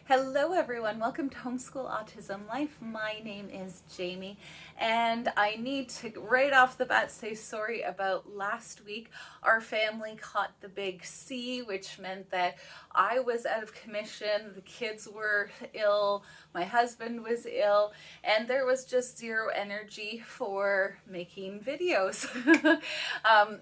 Hello everyone, welcome to Homeschool Autism Life. My name is Jamie, and I need to right off the bat say sorry about last week. Our family caught the big C, which meant that I was out of commission, the kids were ill, my husband was ill, and there was just zero energy for making videos.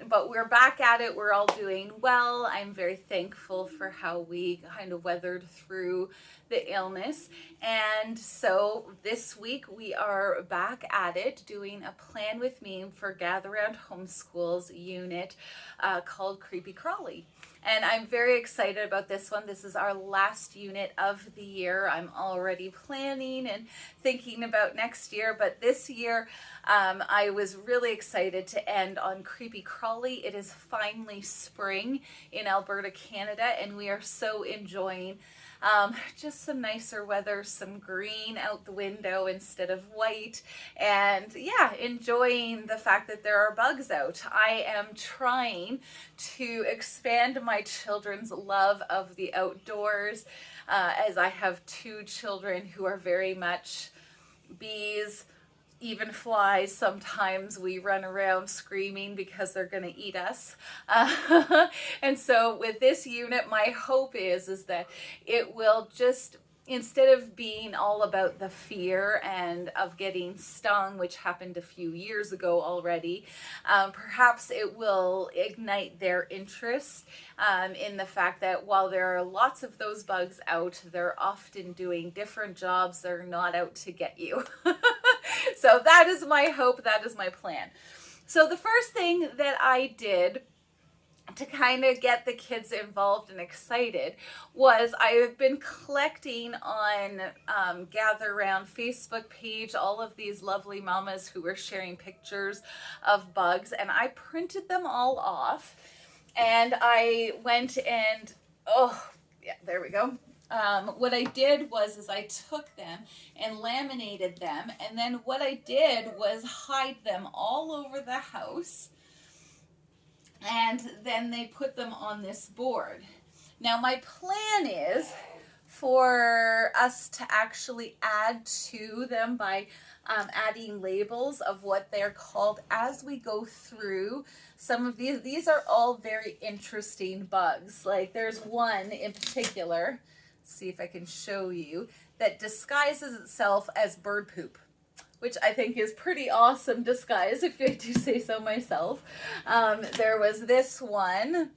But we're back at it, we're all doing well. I'm very thankful for how we kind of weathered through the illness. And so this week we are back at it doing a Plan With Me for Gather Round Homeschools unit called Creepy Crawly. And I'm very excited about this one. This is our last unit of the year. I'm already planning and thinking about next year, but this year I was really excited to end on Creepy Crawly. It is finally spring in Alberta, Canada, and we are so enjoying just some nicer weather, some green out the window instead of white, and yeah, enjoying the fact that there are bugs out. I am trying to expand my children's love of the outdoors, as I have two children who are very much bees, even flies. Sometimes we run around screaming because they're going to eat us. And so with this unit, my hope is that it will just, instead of being all about the fear and of getting stung, which happened a few years ago already, perhaps it will ignite their interest in the fact that while there are lots of those bugs out, they're often doing different jobs. They're not out to get you. So that is my hope. That is my plan. So the first thing that I did to kind of get the kids involved and excited was I have been collecting on Gather Round Facebook page all of these lovely mamas who were sharing pictures of bugs, and I printed them all off, and I went and there we go. What I did was I took them and laminated them, and then what I did was hide them all over the house, and then they put them on this board. Now my plan is for us to actually add to them by adding labels of what they're called as we go through some of these. These are all very interesting bugs. Like there's one in particular, see if I can show you, that disguises itself as bird poop, which I think is pretty awesome disguise, if I do say so myself. There was this one,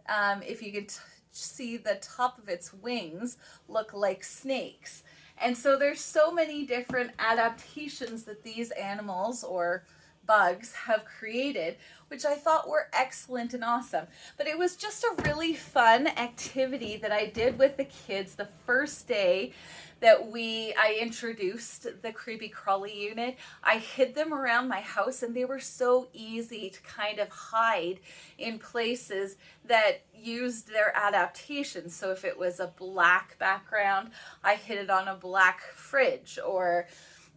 if you can see the top of its wings look like snakes. And so there's so many different adaptations that these animals or bugs have created, which I thought were excellent and awesome. But it was just a really fun activity that I did with the kids the first day that I introduced the Creepy Crawly unit. I hid them around my house, and they were so easy to kind of hide in places that used their adaptations. So if it was a black background, I hid it on a black fridge,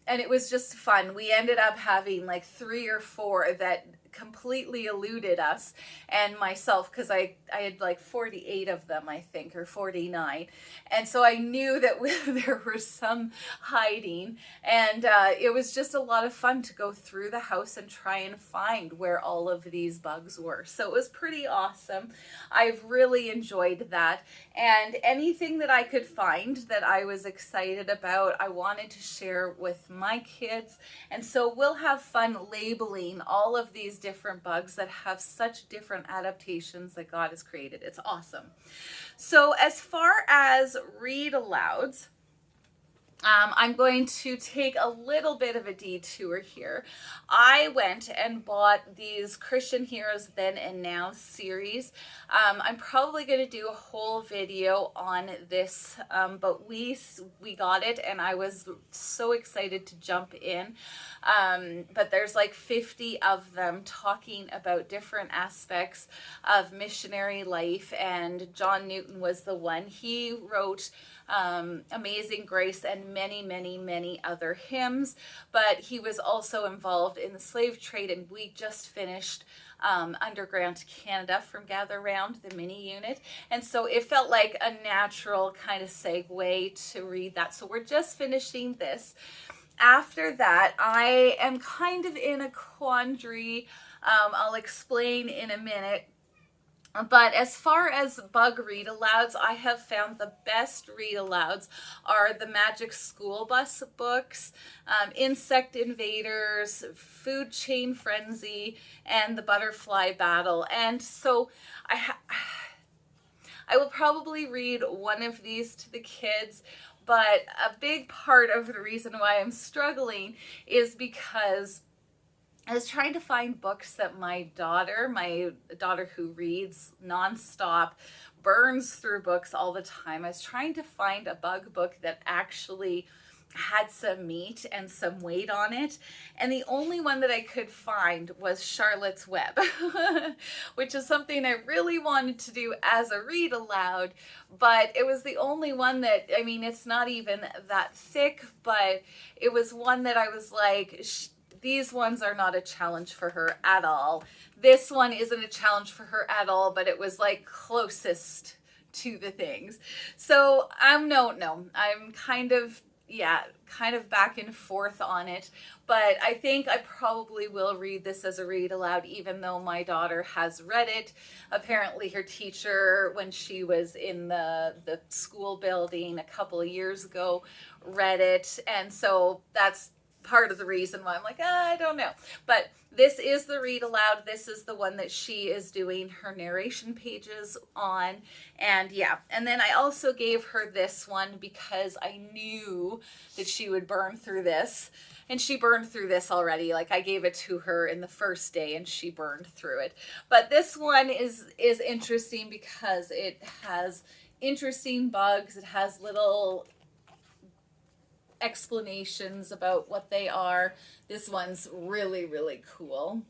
and it was just fun. We ended up having like 3 or 4 that completely eluded us and myself, because I had like 48 of them, I think, or 49, and so I knew that there were some hiding, and it was just a lot of fun to go through the house and try and find where all of these bugs were. So it was pretty awesome. I've really enjoyed that, and anything that I could find that I was excited about, I wanted to share with my kids. And so we'll have fun labeling all of these different bugs that have such different adaptations that God has created. It's awesome. So as far as read alouds, I'm going to take a little bit of a detour here. I went and bought these Christian Heroes Then and Now series. I'm probably going to do a whole video on this, but we got it, and I was so excited to jump in. But there's like 50 of them talking about different aspects of missionary life, and John Newton was the one. He wrote Amazing Grace and many, many, many other hymns, but he was also involved in the slave trade, and we just finished Underground Canada from Gather Round, the mini unit. And so it felt like a natural kind of segue to read that. So we're just finishing this. After that, I am kind of in a quandary. I'll explain in a minute. But as far as bug read alouds, I have found the best read alouds are the Magic School Bus books, Insect Invaders, Food Chain Frenzy, and The Butterfly Battle. And so I will probably read one of these to the kids, but a big part of the reason why I'm struggling is because I was trying to find books that my daughter who reads nonstop, burns through books all the time. I was trying to find a bug book that actually had some meat and some weight on it. And the only one that I could find was Charlotte's Web, which is something I really wanted to do as a read aloud, but it was the only one that, I mean, it's not even that thick, but it was one that I was like, these ones are not a challenge for her at all. This one isn't a challenge for her at all, but it was like closest to the things. So I'm kind of back and forth on it, but I think I probably will read this as a read aloud, even though my daughter has read it. Apparently her teacher, when she was in the school building a couple of years ago, read it. And so that's part of the reason why I'm like, I don't know. But this is the read aloud. This is the one that she is doing her narration pages on. And yeah, and then I also gave her this one because I knew that she would burn through this. And she burned through this already. Like, I gave it to her in the first day and she burned through it. But this one is interesting because it has interesting bugs. It has little explanations about what they are. This one's really, really cool.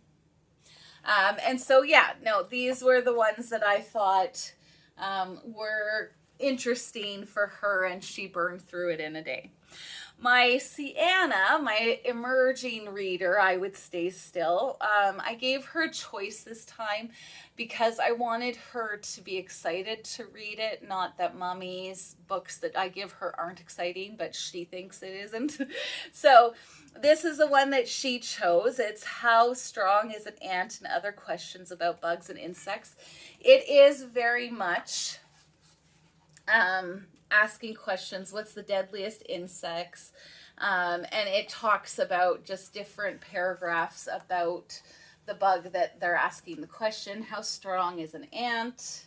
And so, yeah, no, these were the ones that I thought were interesting for her, and she burned through it in a day. My Sienna, my emerging reader, I would stay still. I gave her a choice this time because I wanted her to be excited to read it. Not that mommy's books that I give her aren't exciting, but she thinks it isn't. So this is the one that she chose. It's How Strong is an Ant and Other Questions About Bugs and Insects. It is very much asking questions. What's the deadliest insects? And it talks about just different paragraphs about the bug that they're asking the question. How strong is an ant?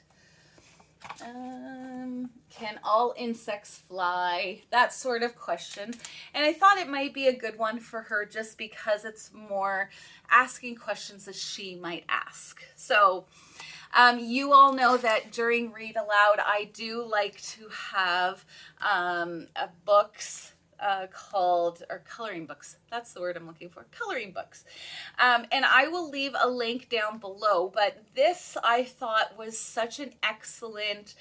Can all insects fly? That sort of question. And I thought it might be a good one for her just because it's more asking questions that she might ask. So you all know that during Read Aloud, I do like to have books or coloring books. That's the word I'm looking for, coloring books. And I will leave a link down below, but this I thought was such an excellent,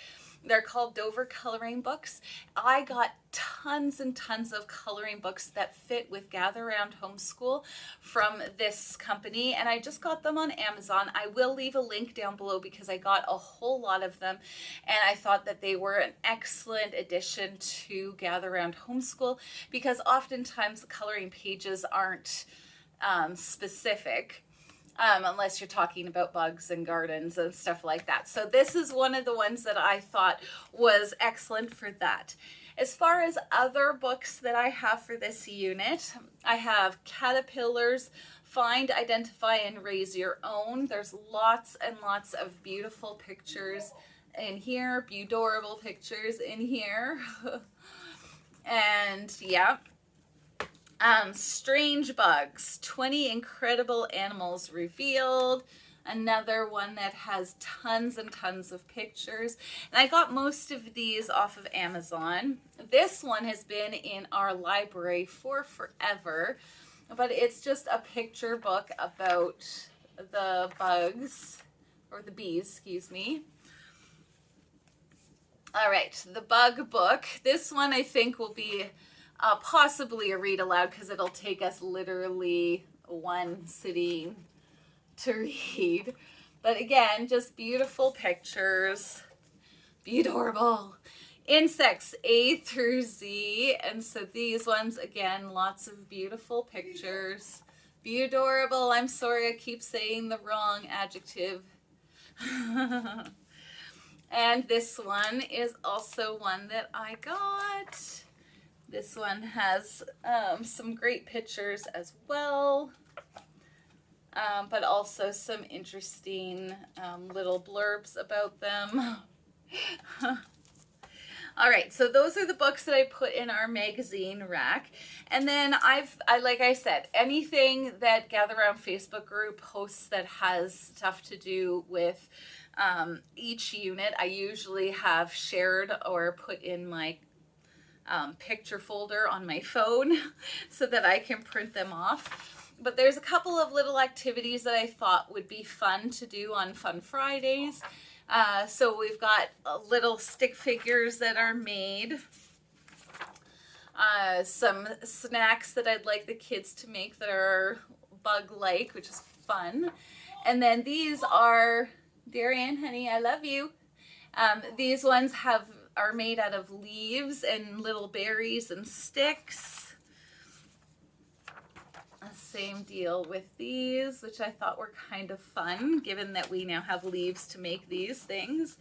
they're called Dover coloring books. I got tons and tons of coloring books that fit with Gather Round Homeschool from this company, and I just got them on Amazon. I will leave a link down below because I got a whole lot of them, and I thought that they were an excellent addition to Gather Round Homeschool because oftentimes the coloring pages aren't specific. Unless you're talking about bugs and gardens and stuff like that. So this is one of the ones that I thought was excellent for that. As far as other books that I have for this unit, I have Caterpillars, Find, Identify, and Raise Your Own. There's lots and lots of beautiful pictures in here, adorable pictures in here. And yeah. Strange Bugs, 20 Incredible Animals Revealed. Another one that has tons and tons of pictures. And I got most of these off of Amazon. This one has been in our library for forever, but it's just a picture book about the bugs, or the bees, excuse me. All right, the bug book. This one I think will be possibly a read aloud because it'll take us literally one sitting to read. But again, just beautiful pictures. Be adorable. Insects A through Z. And so these ones, again, lots of beautiful pictures. Be adorable. I'm sorry, I keep saying the wrong adjective. And this one is also one that I got. This one has some great pictures as well. But also some interesting little blurbs about them. All right, so those are the books that I put in our magazine rack. And then I like I said, anything that Gather Around Facebook group posts that has stuff to do with each unit, I usually have shared or put in my picture folder on my phone so that I can print them off. But there's a couple of little activities that I thought would be fun to do on Fun Fridays. So we've got little stick figures that are made. Some snacks that I'd like the kids to make that are bug-like, which is fun. And then these are, dear Ann, honey, I love you. These ones are made out of leaves and little berries and sticks. Same deal with these, which I thought were kind of fun, given that we now have leaves to make these things.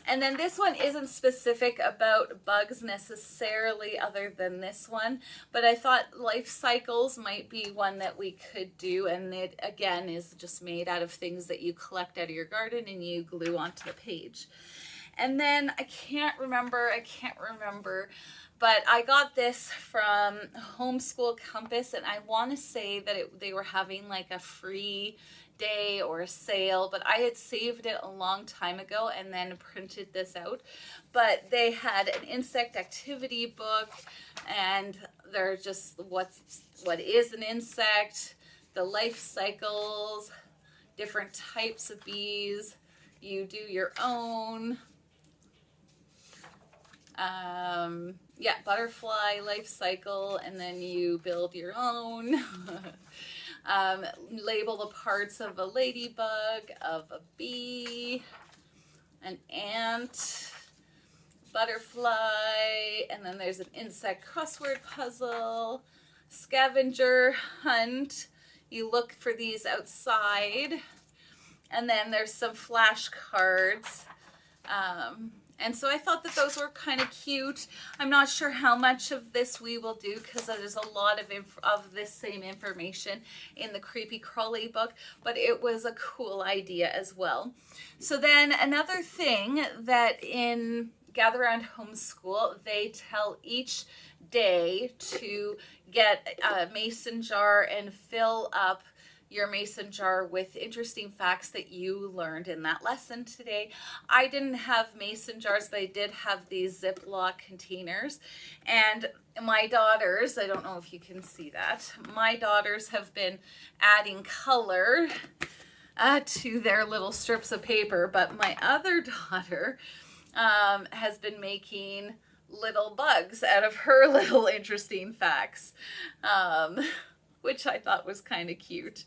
And then this one isn't specific about bugs necessarily other than this one, but I thought life cycles might be one that we could do, and it again is just made out of things that you collect out of your garden and you glue onto the page. And then I can't remember, but I got this from Homeschool Compass, and I want to say that they were having like a free day or a sale, but I had saved it a long time ago and then printed this out. But they had an insect activity book, and they're just what is an insect, the life cycles, different types of bees. You do your own. Butterfly life cycle, and then you build your own. Label the parts of a ladybug, of a bee, an ant, butterfly, and then there's an insect crossword puzzle, scavenger hunt. You look for these outside, and then there's some flashcards. And so I thought that those were kind of cute. I'm not sure how much of this we will do because there's a lot of this same information in the Creepy Crawly book, but it was a cool idea as well. So then another thing that in Gather Around Homeschool, they tell each day to get a mason jar and fill up your mason jar with interesting facts that you learned in that lesson today. I didn't have mason jars, but I did have these Ziploc containers. And my daughters, I don't know if you can see that, my daughters have been adding color to their little strips of paper, but my other daughter has been making little bugs out of her little interesting facts. Which I thought was kind of cute.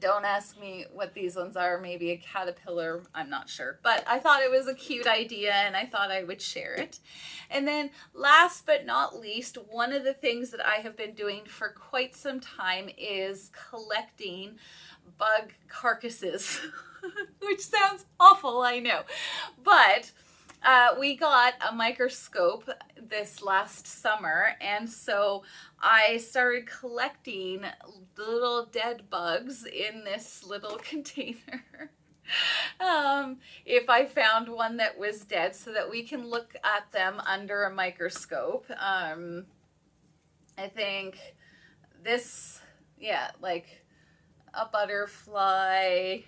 Don't ask me what these ones are. Maybe a caterpillar. I'm not sure. But I thought it was a cute idea, and I thought I would share it. And then last but not least, one of the things that I have been doing for quite some time is collecting bug carcasses, which sounds awful, I know. But we got a microscope this last summer, and so I started collecting little dead bugs in this little container. If I found one that was dead, so that we can look at them under a microscope. I think this, like a butterfly,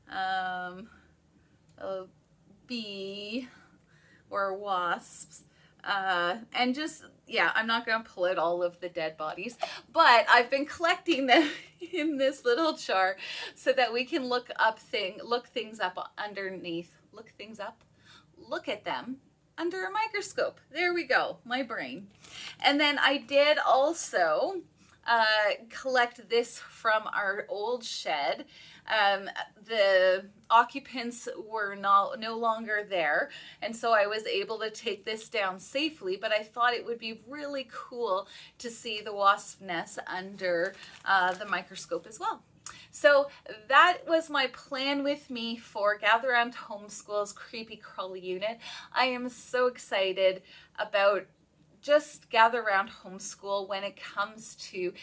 a bee, or wasps, and just, I'm not going to pull out all of the dead bodies, but I've been collecting them in this little jar so that we can look things up underneath, look at them under a microscope. There we go, my brain. And then I did also collect this from our old shed. The occupants were no longer there, and so I was able to take this down safely, but I thought it would be really cool to see the wasp nest under the microscope as well. So that was my plan with me for Gather Round Homeschool's Creepy Crawly unit. I am so excited about just Gather Round Homeschool when it comes to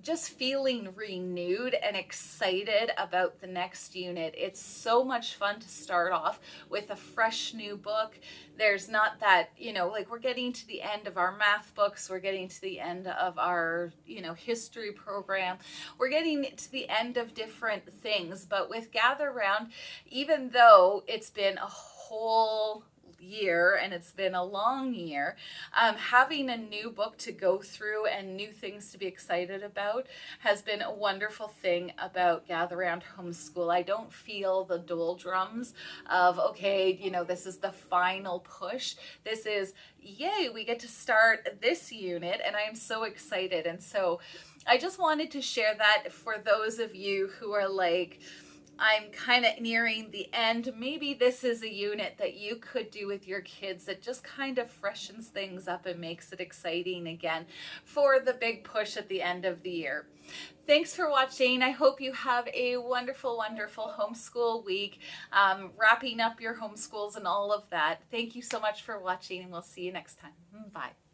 just feeling renewed and excited about the next unit. It's so much fun to start off with a fresh new book. There's not that, like we're getting to the end of our math books, we're getting to the end of our, history program, we're getting to the end of different things. But with Gather Round, even though it's been a whole year and it's been a long year, having a new book to go through and new things to be excited about has been a wonderful thing about Gather Round Homeschool. I don't feel the doldrums of, okay, this is the final push. This is, yay, we get to start this unit, and I am so excited. And so I just wanted to share that for those of you who are like, I'm kind of nearing the end. Maybe this is a unit that you could do with your kids that just kind of freshens things up and makes it exciting again for the big push at the end of the year. Thanks for watching. I hope you have a wonderful, wonderful homeschool week, wrapping up your homeschools and all of that. Thank you so much for watching, and we'll see you next time. Bye.